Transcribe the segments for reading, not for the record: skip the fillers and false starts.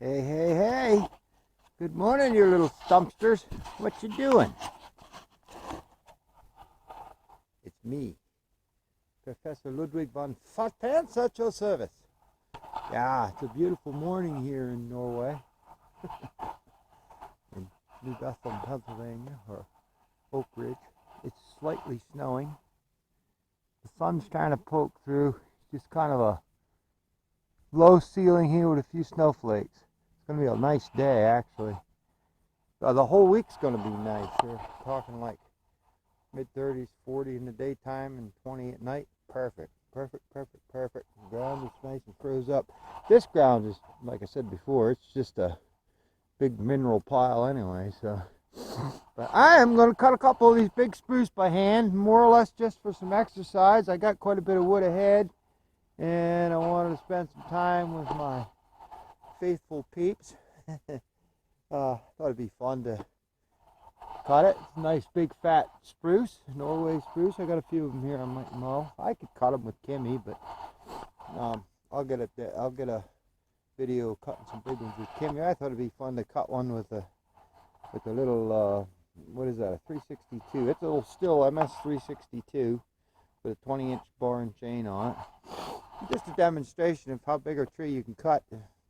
Hey, hey, hey. Good morning, you little stumpsters. What you doing? It's me, Professor Ludwig von Fatpants at your service. Yeah, it's a beautiful morning here in Norway. In New Bethlehem, Pennsylvania, or Oak Ridge. It's slightly snowing. The sun's trying to poke through. Just kind of a low ceiling here with a few snowflakes. It's going to be a nice day, actually. The whole week's going to be nice. We're talking like mid-30s, 40 in the daytime and 20 at night. Perfect. Perfect, perfect, perfect. The ground is nice and froze up. This ground is, like I said before, it's just a big mineral pile anyway, so. But I am going to cut a couple of these big spruce by hand, more or less just for some exercise. I got quite a bit of wood ahead, and I wanted to spend some time with my faithful peeps. Thought it'd be fun to cut it. It's a nice big fat spruce, Norway spruce. I got a few of them here I might mow. I could cut them with Kimmy, but I'll get a video cutting some big ones with Kimmy. I thought it'd be fun to cut one with a little what is that, a 362. It's a little Stihl MS 362 with a 20-inch bar and chain on it. Just a demonstration of how big a tree you can cut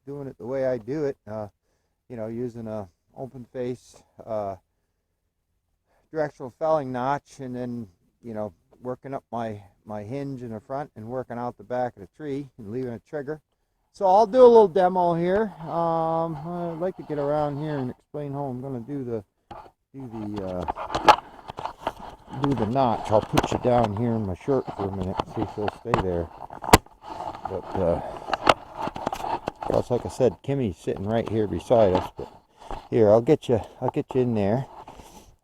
doing it the way I do it. You know, using a open face directional felling notch, and then, you know, working up my hinge in the front and working out the back of the tree and leaving a trigger. So I'll do a little demo here. I'd like to get around here and explain how I'm going to do the notch. I'll put you down here in my shirt for a minute and see if he'll stay there. But plus, like I said, Kimmy's sitting right here beside us. But here, I'll get you in there.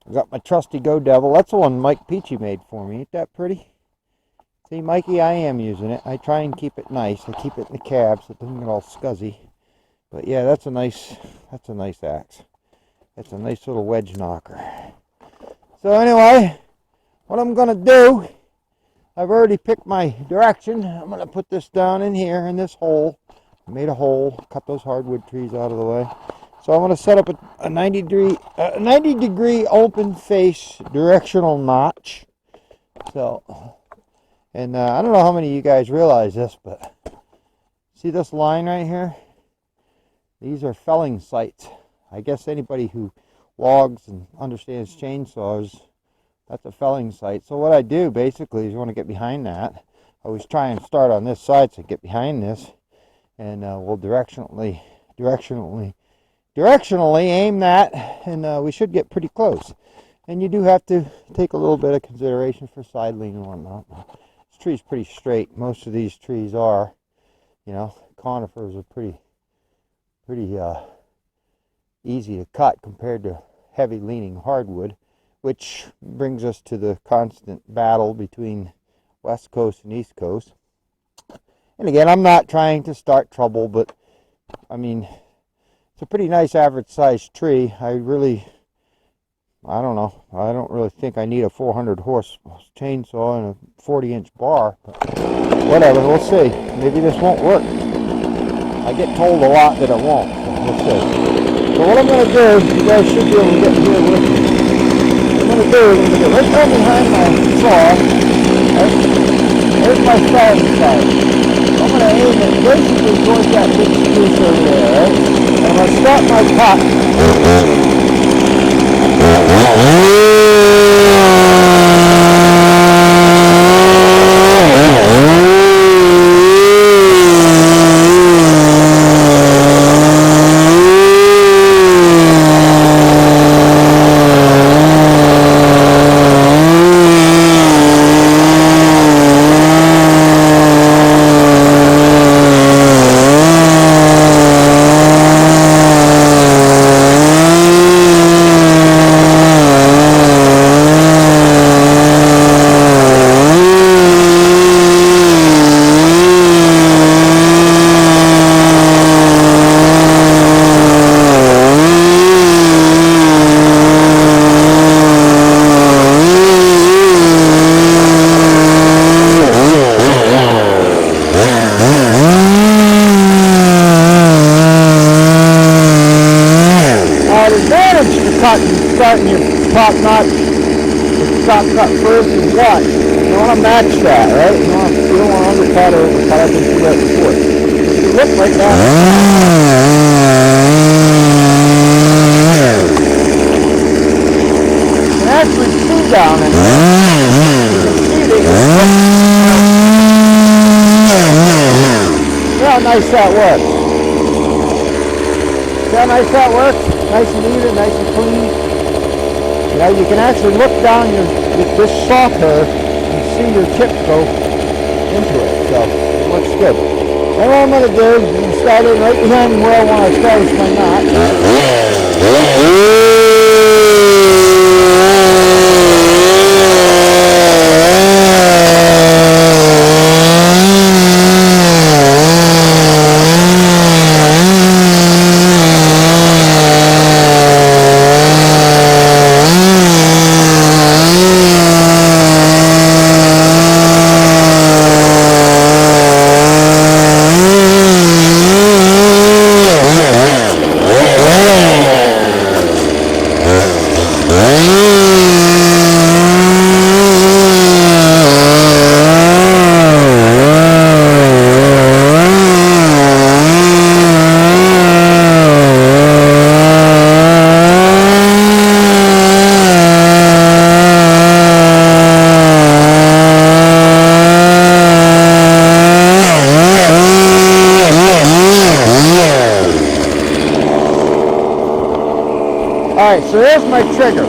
I got my trusty Go Devil. That's the one Mike Peachy made for me. Ain't that pretty? See, Mikey, I am using it. I try and keep it nice. I keep it in the cab so it doesn't get all scuzzy. But yeah, that's a nice axe. That's a nice little wedge knocker. So anyway, what I'm gonna do, I've already picked my direction. I'm gonna put this down in here in this hole. I made a hole, cut those hardwood trees out of the way. So I'm gonna set up a 90 degree open face directional notch. So. And I don't know how many of you guys realize this, but see this line right here? These are felling sights. I guess anybody who logs and understands chainsaws, that's a felling sight. So what I do basically is, you want to get behind that. I always try and start on this side, so get behind this, and we'll directionally aim that, and we should get pretty close. And you do have to take a little bit of consideration for side lean and whatnot. Tree's pretty straight. Most of these trees are, you know, conifers are pretty easy to cut compared to heavy leaning hardwood, which brings us to the constant battle between West Coast and East Coast. And again, I'm not trying to start trouble, but I mean, it's a pretty nice average sized tree. I don't know. I don't really think I need a 400 horse chainsaw and a 40-inch bar. But whatever, we'll see. Maybe this won't work. I get told a lot that it won't. So we'll see. So what I'm going to do, you guys should be able to get here with me. What I'm going to do is, I'm going to get right down behind my saw. Right? There's my felling sight. I'm going to aim it basically towards that big spruce over there. Right? And I'm going to start my cut. starting your top notch, the top cut first is what? You want to match that, right? You don't want to undercut or overcut. I've been through that before. If you look right now, you can actually see down in there. You can see that see how nice that works. See how nice that works? Nice and even, nice and clean. You know, you can actually look down this saw curve and see your chips go into it. So it looks good. Then what I'm going to do is I'm going to start it right behind where I want to establish my knot. Alright, so there's my trigger.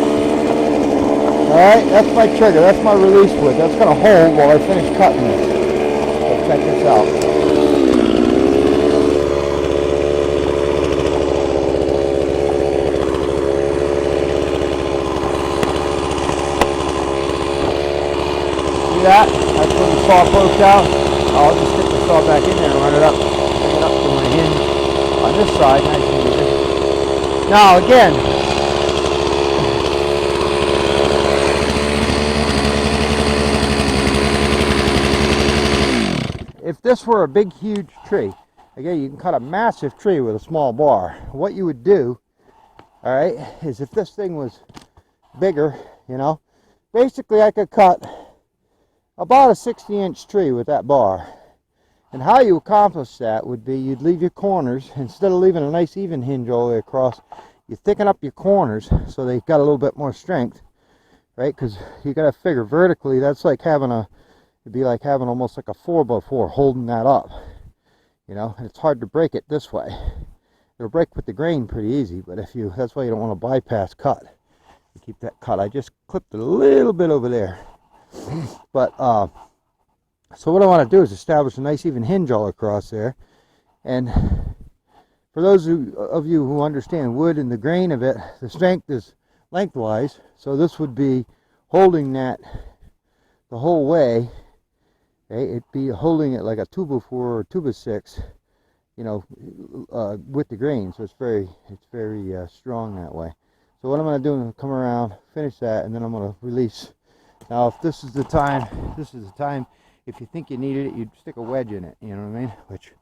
Alright, that's my trigger. That's my release wood. That's going to hold while I finish cutting this. So check this out. See that? That's where the saw pokes out. I'll just stick the saw back in there and run it up. Bring it up to my hinge on this side. Nice and easy. Now again, if this were a big huge tree, again, you can cut a massive tree with a small bar. What you would do, all right, is if this thing was bigger, you know, basically I could cut about a 60-inch tree with that bar. And how you accomplish that would be you'd leave your corners, instead of leaving a nice even hinge all the way across, you thicken up your corners so they got a little bit more strength, right? Because you got to figure vertically, that's like having it'd be like having almost like a 4x4 holding that up, you know, and it's hard to break it this way. It'll break with the grain pretty easy, but that's why you don't want to bypass cut. You keep that cut. I just clipped it a little bit over there. But, so what I want to do is establish a nice even hinge all across there. And for those of you who understand wood and the grain of it, the strength is lengthwise. So this would be holding that the whole way. Okay, it'd be holding it like a 2x4 or 2x6, you know, with the grain. So it's very strong that way. So what I'm going to do is come around, finish that, and then I'm going to release. Now, if this is the time, if you think you needed it, you'd stick a wedge in it, you know what I mean? Which,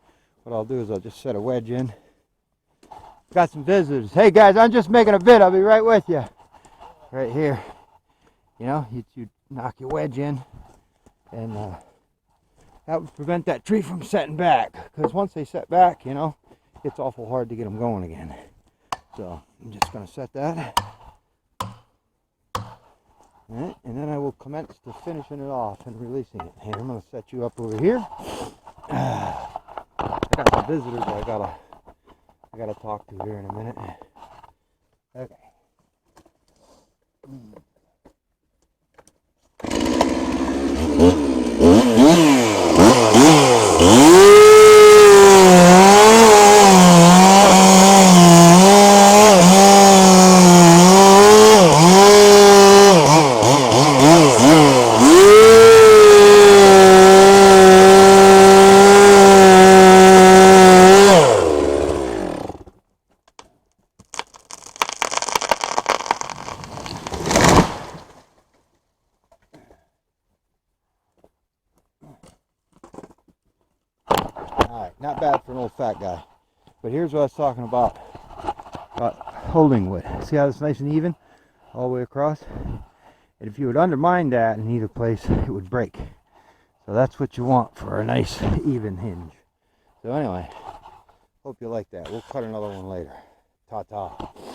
what I'll do is I'll just set a wedge in. Got some visitors. Hey guys, I'm just making a vid. I'll be right with you. Right here. You know, you knock your wedge in, and that would prevent that tree from setting back. Because once they set back, you know, it's awful hard to get them going again. So I'm just going to set that. Right, and then I will commence to finishing it off and releasing it. And I'm going to set you up over here. I got some visitors I gotta talk to here in a minute. Okay. Alright, not bad for an old fat guy. But here's what I was talking about holding wood. See how it's nice and even? all the way across. And if you would undermine that in either place, it would break. So that's what you want for a nice even hinge. So anyway, hope you like that. We'll cut another one later. Ta-ta.